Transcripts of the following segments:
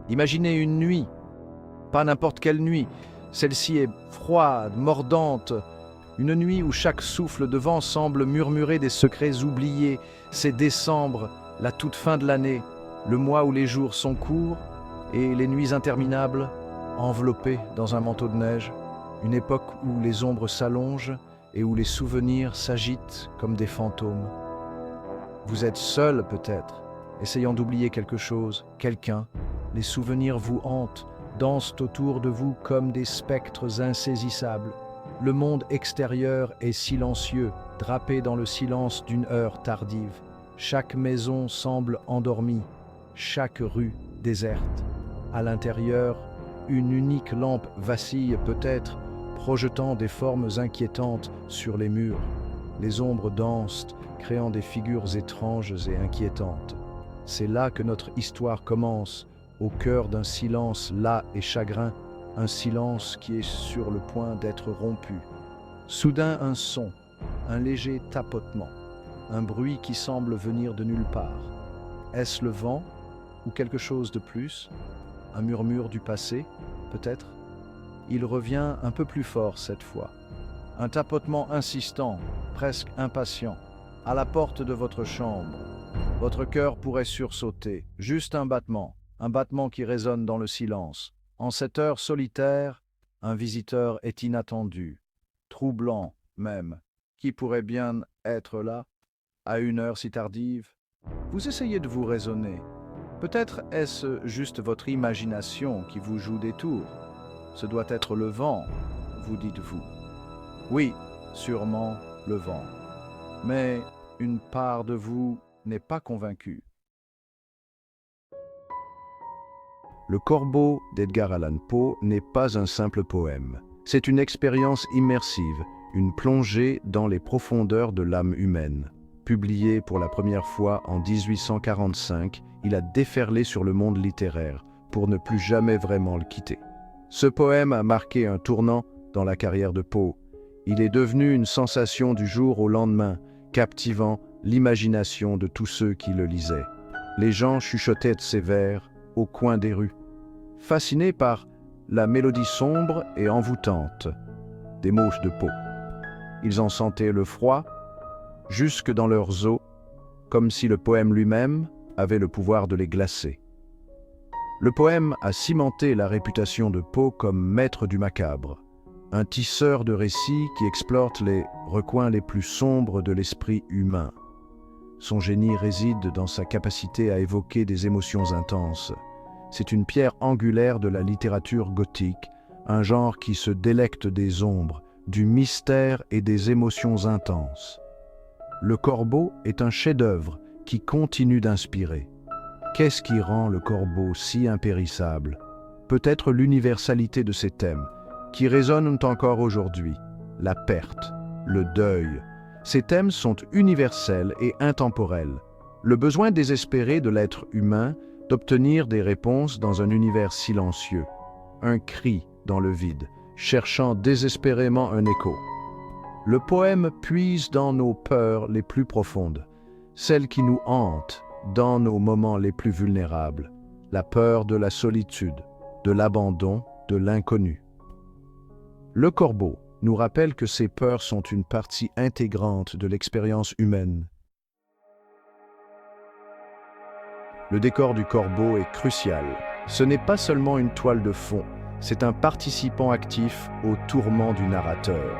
Imaginez une nuit, pas n'importe quelle nuit. Celle-ci est froide, mordante. Une nuit où chaque souffle de vent semble murmurer des secrets oubliés. C'est décembre, la toute fin de l'année, le mois où les jours sont courts et les nuits interminables, enveloppées dans un manteau de neige. Une époque où les ombres s'allongent et où les souvenirs s'agitent comme des fantômes. Vous êtes seul peut-être, essayant d'oublier quelque chose, quelqu'un. Les souvenirs vous hantent, dansent autour de vous comme des spectres insaisissables. Le monde extérieur est silencieux, drapé dans le silence d'une heure tardive. Chaque maison semble endormie, chaque rue déserte. À l'intérieur, une unique lampe vacille peut-être, projetant des formes inquiétantes sur les murs. Les ombres dansent, créant des figures étranges et inquiétantes. C'est là que notre histoire commence, au cœur d'un silence las et chagrin, un silence qui est sur le point d'être rompu. Soudain un son, un léger tapotement, un bruit qui semble venir de nulle part. Est-ce le vent ou quelque chose de plus? Un murmure du passé, peut-être? Il revient un peu plus fort cette fois. Un tapotement insistant, presque impatient, à la porte de votre chambre. Votre cœur pourrait sursauter, juste un battement qui résonne dans le silence. En cette heure solitaire, un visiteur est inattendu, troublant même. Qui pourrait bien être là, à une heure si tardive? Vous essayez de vous raisonner. Peut-être est-ce juste votre imagination qui vous joue des tours. Ce doit être le vent, vous dites-vous. Oui, sûrement le vent. Mais une part de vous n'est pas convaincue. Le Corbeau d'Edgar Allan Poe n'est pas un simple poème. C'est une expérience immersive, une plongée dans les profondeurs de l'âme humaine. Publié pour la première fois en 1845, il a déferlé sur le monde littéraire pour ne plus jamais vraiment le quitter. Ce poème a marqué un tournant dans la carrière de Poe. Il est devenu une sensation du jour au lendemain, captivant l'imagination de tous ceux qui le lisaient. Les gens chuchotaient de ses vers au coin des rues, fascinés par la mélodie sombre et envoûtante des mots de Poe. Ils en sentaient le froid jusque dans leurs os, comme si le poème lui-même avait le pouvoir de les glacer. Le poème a cimenté la réputation de Poe comme maître du macabre, un tisseur de récits qui explore les recoins les plus sombres de l'esprit humain. Son génie réside dans sa capacité à évoquer des émotions intenses. C'est une pierre angulaire de la littérature gothique, un genre qui se délecte des ombres, du mystère et des émotions intenses. Le Corbeau est un chef-d'œuvre qui continue d'inspirer. Qu'est-ce qui rend le Corbeau si impérissable? Peut-être l'universalité de ses thèmes, qui résonnent encore aujourd'hui. La perte, le deuil. Ces thèmes sont universels et intemporels. Le besoin désespéré de l'être humain d'obtenir des réponses dans un univers silencieux. Un cri dans le vide, cherchant désespérément un écho. Le poème puise dans nos peurs les plus profondes, celles qui nous hantent dans nos moments les plus vulnérables, la peur de la solitude, de l'abandon, de l'inconnu. Le Corbeau nous rappelle que ces peurs sont une partie intégrante de l'expérience humaine. Le décor du Corbeau est crucial. Ce n'est pas seulement une toile de fond, c'est un participant actif au tourment du narrateur.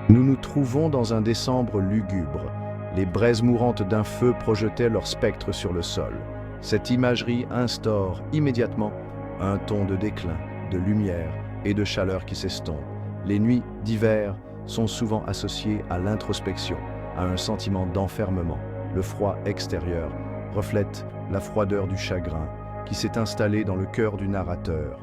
Nous nous trouvons dans un décembre lugubre. Les braises mourantes d'un feu projetaient leur spectre sur le sol. Cette imagerie instaure immédiatement un ton de déclin, de lumière et de chaleur qui s'estompe. Les nuits d'hiver sont souvent associées à l'introspection, à un sentiment d'enfermement. Le froid extérieur reflète la froideur du chagrin qui s'est installé dans le cœur du narrateur.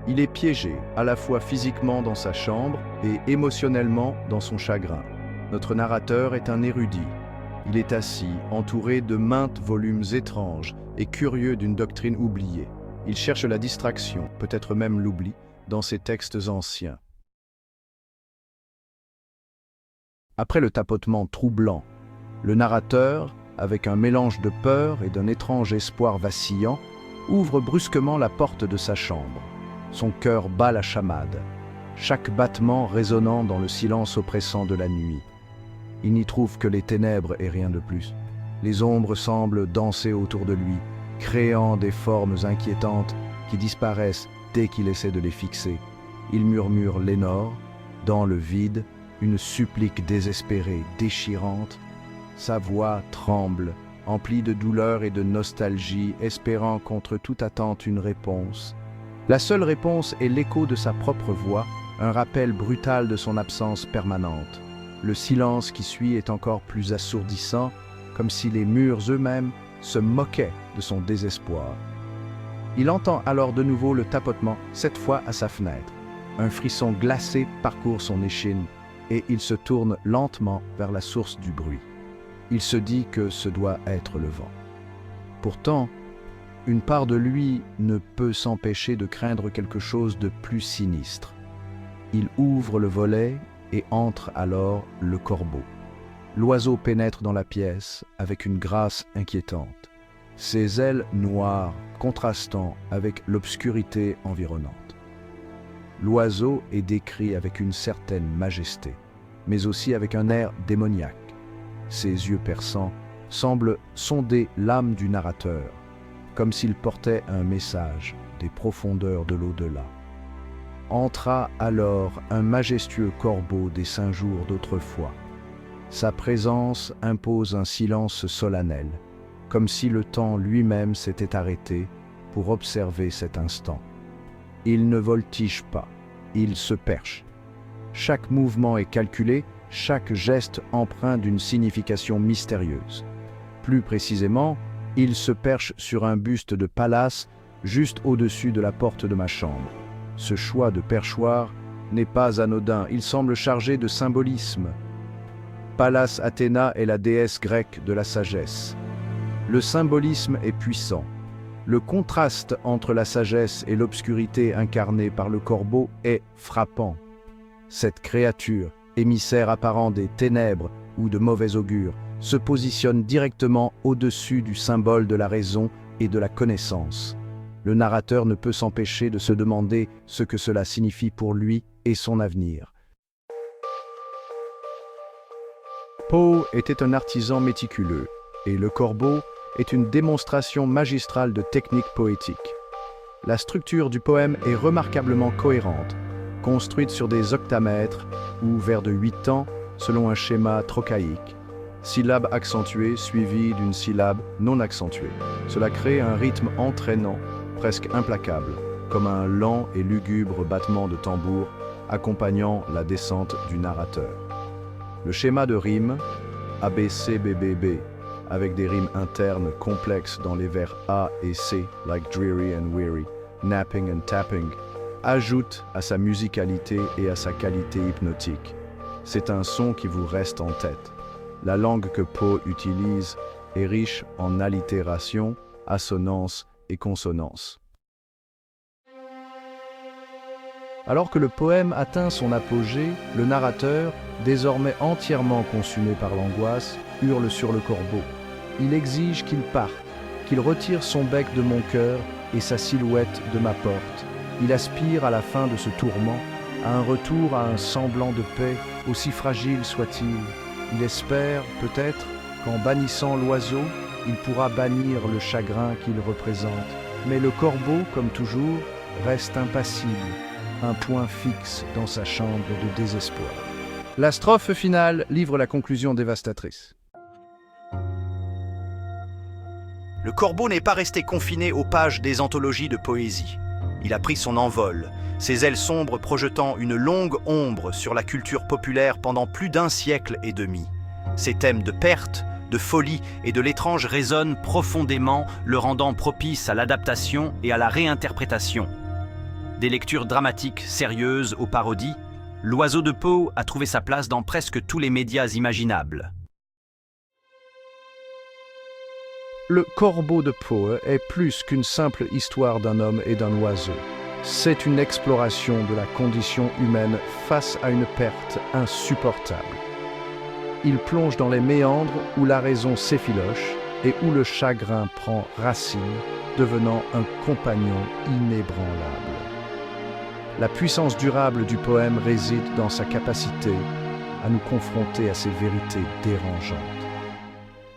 Il est piégé à la fois physiquement dans sa chambre et émotionnellement dans son chagrin. Notre narrateur est un érudit. Il est assis, entouré de maintes volumes étranges et curieux d'une doctrine oubliée. Il cherche la distraction, peut-être même l'oubli, dans ses textes anciens. Après le tapotement troublant, le narrateur, avec un mélange de peur et d'un étrange espoir vacillant, ouvre brusquement la porte de sa chambre. Son cœur bat la chamade, chaque battement résonnant dans le silence oppressant de la nuit. Il n'y trouve que les ténèbres et rien de plus. Les ombres semblent danser autour de lui, créant des formes inquiétantes qui disparaissent dès qu'il essaie de les fixer. Il murmure Lénore, dans le vide, une supplique désespérée, déchirante. Sa voix tremble, emplie de douleur et de nostalgie, espérant contre toute attente une réponse. La seule réponse est l'écho de sa propre voix, un rappel brutal de son absence permanente. Le silence qui suit est encore plus assourdissant, comme si les murs eux-mêmes se moquaient de son désespoir. Il entend alors de nouveau le tapotement, cette fois à sa fenêtre. Un frisson glacé parcourt son échine et il se tourne lentement vers la source du bruit. Il se dit que ce doit être le vent. Pourtant, une part de lui ne peut s'empêcher de craindre quelque chose de plus sinistre. Il ouvre le volet et entre alors le corbeau. L'oiseau pénètre dans la pièce avec une grâce inquiétante, ses ailes noires contrastant avec l'obscurité environnante. L'oiseau est décrit avec une certaine majesté, mais aussi avec un air démoniaque. Ses yeux perçants semblent sonder l'âme du narrateur, comme s'il portait un message des profondeurs de l'au-delà. Entra alors un majestueux corbeau des 5 jours d'autrefois. Sa présence impose un silence solennel, comme si le temps lui-même s'était arrêté pour observer cet instant. Il ne voltige pas, il se perche. Chaque mouvement est calculé, chaque geste empreint d'une signification mystérieuse. Plus précisément, il se perche sur un buste de Pallas juste au-dessus de la porte de ma chambre. Ce choix de perchoir n'est pas anodin, il semble chargé de symbolisme. Pallas Athéna est la déesse grecque de la sagesse. Le symbolisme est puissant. Le contraste entre la sagesse et l'obscurité incarnée par le corbeau est frappant. Cette créature, émissaire apparent des ténèbres ou de mauvais augure, se positionne directement au-dessus du symbole de la raison et de la connaissance. Le narrateur ne peut s'empêcher de se demander ce que cela signifie pour lui et son avenir. Poe était un artisan méticuleux, et le corbeau est une démonstration magistrale de technique poétique. La structure du poème est remarquablement cohérente, construite sur des octamètres ou vers de 8 temps selon un schéma trochaïque. Syllabe accentuée suivie d'une syllabe non accentuée. Cela crée un rythme entraînant, presque implacable, comme un lent et lugubre battement de tambour accompagnant la descente du narrateur. Le schéma de rime, ABCBBB, avec des rimes internes complexes dans les vers A et C, like dreary and weary, napping and tapping, ajoute à sa musicalité et à sa qualité hypnotique. C'est un son qui vous reste en tête. La langue que Poe utilise est riche en allitération, assonance et consonance. Alors que le poème atteint son apogée, le narrateur, désormais entièrement consumé par l'angoisse, hurle sur le corbeau. Il exige qu'il parte, qu'il retire son bec de mon cœur et sa silhouette de ma porte. Il aspire à la fin de ce tourment, à un retour à un semblant de paix, aussi fragile soit-il. Il espère, peut-être, qu'en bannissant l'oiseau, il pourra bannir le chagrin qu'il représente. Mais le corbeau, comme toujours, reste impassible, un point fixe dans sa chambre de désespoir. La strophe finale livre la conclusion dévastatrice. Le corbeau n'est pas resté confiné aux pages des anthologies de poésie. Il a pris son envol, ses ailes sombres projetant une longue ombre sur la culture populaire pendant plus d'1 siècle et demi. Ses thèmes de perte, de folie et de l'étrange résonnent profondément, le rendant propice à l'adaptation et à la réinterprétation. Des lectures dramatiques, sérieuses aux parodies, l'oiseau de Poe a trouvé sa place dans presque tous les médias imaginables. Le corbeau de Poe est plus qu'une simple histoire d'un homme et d'un oiseau. C'est une exploration de la condition humaine face à une perte insupportable. Il plonge dans les méandres où la raison s'effiloche et où le chagrin prend racine, devenant un compagnon inébranlable. La puissance durable du poème réside dans sa capacité à nous confronter à ces vérités dérangeantes.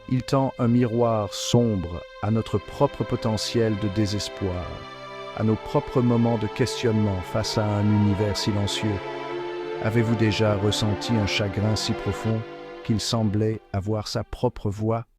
Il tend un miroir sombre à notre propre potentiel de désespoir, à nos propres moments de questionnement face à un univers silencieux. Avez-vous déjà ressenti un chagrin si profond qu'il semblait avoir sa propre voix ?